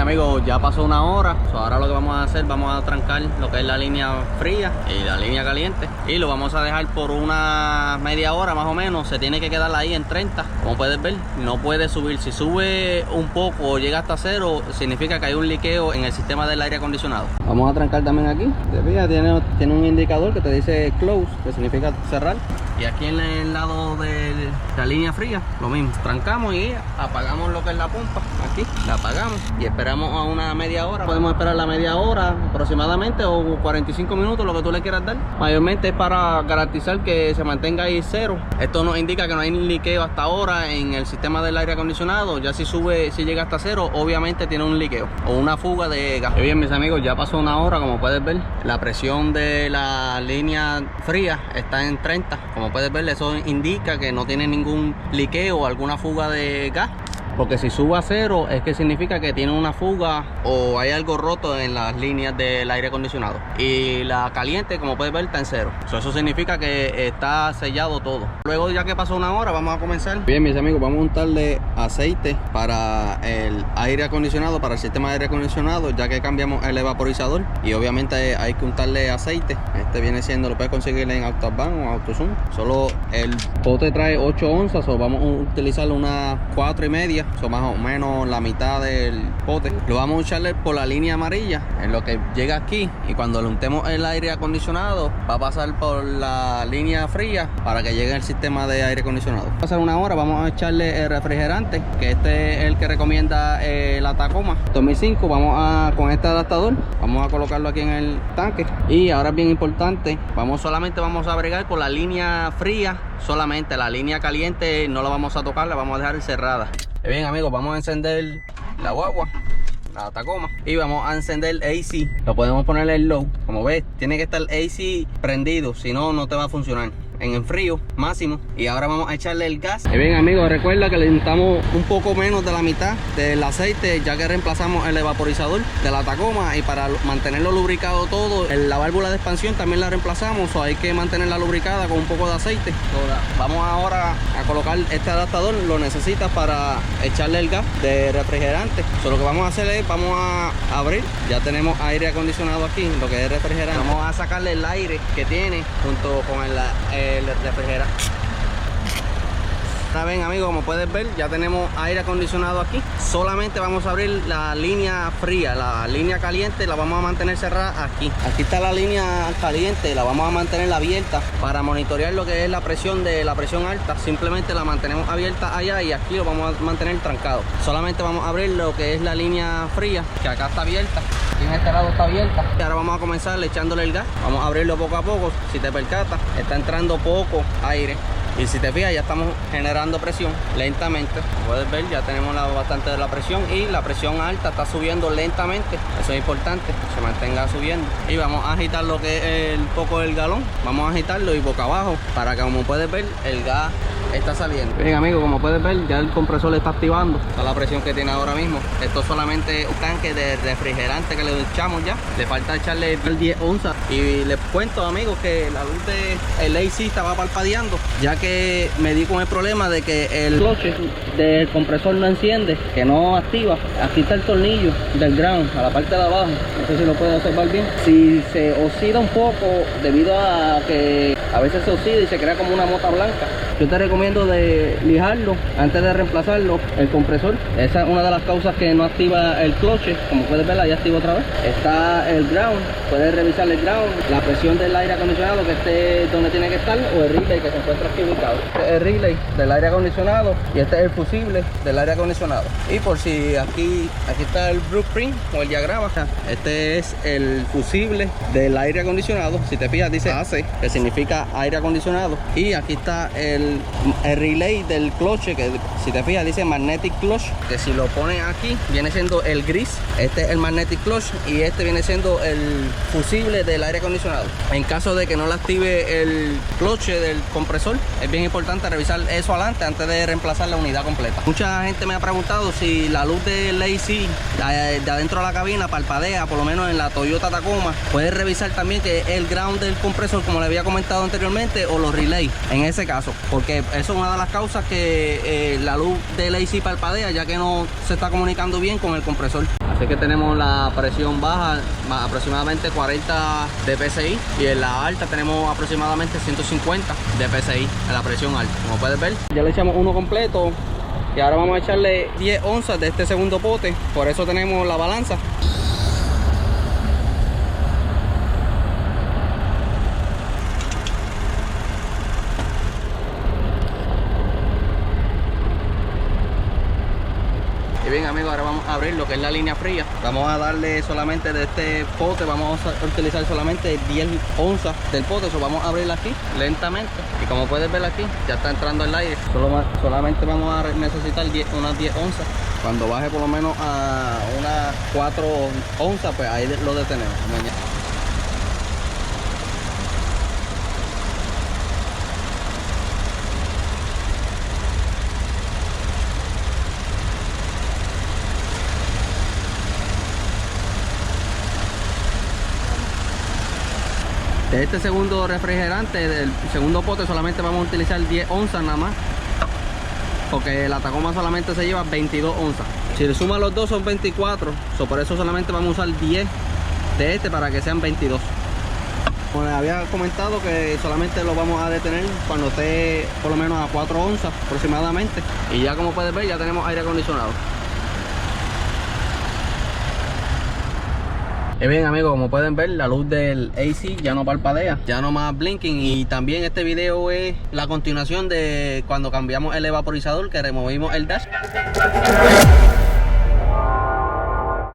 amigos, ya pasó una hora. Ahora lo que vamos a hacer, vamos a trancar lo que es la línea fría y la línea caliente, y lo vamos a dejar por una media hora más o menos. Se tiene que quedar ahí en 30. Como puedes ver, no puede subir. Si sube un poco o llega hasta cero, significa que hay un liqueo en el sistema del aire acondicionado. Vamos a trancar también aquí. Te fijas, tiene un indicador que te dice close, que significa cerrar. Y aquí en el lado de la línea fría, lo mismo. Trancamos y apagamos lo que es la pompa. Aquí la apagamos y esperamos a una media hora. Podemos esperar la media hora aproximadamente, o 45 minutos, lo que tú le quieras dar. Mayormente es para garantizar que se mantenga ahí cero. Esto nos indica que no hay liqueo hasta ahora en el sistema del aire acondicionado. Ya si llega hasta cero, obviamente tiene un liqueo o una fuga de gas. Y bien, mis amigos, ya pasó una hora. Como puedes ver, la presión de la línea fría está en 30. Como puedes ver, eso indica que no tiene ningún liqueo o alguna fuga de gas. Porque si sube a cero es que significa que tiene una fuga o hay algo roto en las líneas del aire acondicionado. Y la caliente, como puedes ver, está en cero. Eso significa que está sellado todo. Luego, ya que pasó una hora, vamos a comenzar. Bien, mis amigos, vamos a untarle aceite para el aire acondicionado, para el sistema de aire acondicionado, ya que cambiamos el evaporizador. Y obviamente hay que untarle aceite. Este viene siendo, lo puedes conseguir en AutoBahn o AutoZone. Solo el pote trae 8 onzas, o vamos a utilizar unas 4,5. Son más o menos la mitad del pote. Lo vamos a echarle por la línea amarilla en lo que llega aquí, y cuando le untemos el aire acondicionado va a pasar por la línea fría para que llegue al sistema de aire acondicionado. Va a pasar una hora. Vamos a echarle el refrigerante, que este es el que recomienda la Tacoma 2005. Con este adaptador vamos a colocarlo aquí en el tanque. Y ahora es bien importante, solamente vamos a bregar con la línea fría. Solamente la línea caliente no la vamos a tocar, la vamos a dejar cerrada. Bien, amigos, vamos a encender la guagua, la Tacoma, y vamos a encender el AC. Lo podemos poner en low. Como ves, tiene que estar AC prendido, si no, no te va a funcionar. En el frío máximo. Y ahora vamos a echarle el gas. Y bien, amigos, recuerda que le untamos un poco menos de la mitad del aceite, ya que reemplazamos el evaporizador de la Tacoma. Y para mantenerlo lubricado todo, la válvula de expansión también la reemplazamos, o hay que mantenerla lubricada con un poco de aceite. Vamos ahora a colocar este adaptador. Lo necesitas para echarle el gas de refrigerante. Lo que vamos a hacer es, vamos a abrir. Ya tenemos aire acondicionado aquí, lo que es refrigerante. Vamos a sacarle el aire que tiene junto con el refrigerante. Está bien, amigos, como puedes ver, ya tenemos aire acondicionado aquí. Solamente vamos a abrir la línea fría. La línea caliente la vamos a mantener cerrada aquí. Aquí está la línea caliente, la vamos a mantener abierta para monitorear lo que es la presión de la presión alta. Simplemente la mantenemos abierta allá, y aquí lo vamos a mantener trancado. Solamente vamos a abrir lo que es la línea fría, que acá está abierta. Aquí en este lado está abierta. Y ahora vamos a comenzar echándole el gas. Vamos a abrirlo poco a poco. Si te percatas, está entrando poco aire. Y si te fijas, ya estamos generando presión lentamente. Como puedes ver, ya tenemos bastante de la presión, y la presión alta está subiendo lentamente. Eso es importante, que se mantenga subiendo. Y vamos a agitar lo que es el poco del galón. Vamos a agitarlo y boca abajo, para que, como puedes ver, el gas está saliendo. Bien, amigos, como puedes ver, ya el compresor está activando. Está la presión que tiene ahora mismo. Esto es solamente un tanque de refrigerante que le echamos ya. Le falta echarle 10 onzas. Y les cuento, amigos, que la luz del AC estaba parpadeando, ya que me di con el problema de que el cloche del compresor no enciende, que no activa. Aquí está el tornillo del ground, a la parte de abajo. No sé si lo pueden observar bien. Si se oxida un poco, debido a que a veces se oxida y se crea como una mota blanca, yo te recomiendo de lijarlo antes de reemplazarlo, el compresor. Esa es una de las causas que no activa el cloche. Como puedes ver, ya activa otra vez. Está el ground, puedes revisar el ground, la presión del aire acondicionado, que esté donde tiene que estar, o el relay que se encuentra aquí ubicado. Este es el relay del aire acondicionado, y este es el fusible del aire acondicionado. Y por si aquí está el blueprint o el diagrama, este es el fusible del aire acondicionado. Si te fijas, dice AC, que significa aire acondicionado. Y aquí está el relay del cloche, que si te fijas dice magnetic clutch, que si lo pones aquí viene siendo el gris. Este es el magnetic clutch, y este viene siendo el fusible del aire acondicionado. En caso de que no le active el cloche del compresor, es bien importante revisar eso adelante antes de reemplazar la unidad completa. Mucha gente me ha preguntado si la luz del AC de adentro de la cabina parpadea, por lo menos en la Toyota Tacoma. Puedes revisar también que el ground del compresor, como le había comentado anteriormente, o los relays en ese caso. ¿Por porque eso es una de las causas que la luz del AC parpadea, ya que no se está comunicando bien con el compresor. Así que tenemos la presión baja, aproximadamente 40 de PSI, y en la alta tenemos aproximadamente 150 de PSI en la presión alta, como puedes ver. Ya le echamos uno completo y ahora vamos a echarle 10 onzas de este segundo pote, por eso tenemos la balanza. Y bien amigos, ahora vamos a abrir lo que es la línea fría. Vamos a darle solamente de este pote, vamos a utilizar solamente 10 onzas del pote. Eso vamos a abrirla aquí lentamente, y como puedes ver aquí ya está entrando el aire. Solamente vamos a necesitar unas 10 onzas. Cuando baje por lo menos a unas 4 onzas, pues ahí lo detenemos. De este segundo refrigerante, del segundo pote, solamente vamos a utilizar 10 onzas nada más, porque la Tacoma solamente se lleva 22 onzas. Si le suman los dos son 24, por eso solamente vamos a usar 10 de este para que sean 22. Como les había comentado, que solamente lo vamos a detener cuando esté por lo menos a 4 onzas aproximadamente, y ya como puedes ver ya tenemos aire acondicionado. Y bien amigos, como pueden ver, la luz del AC ya no parpadea, ya no más blinking. Y también este video es la continuación de cuando cambiamos el evaporizador, que removimos el dash.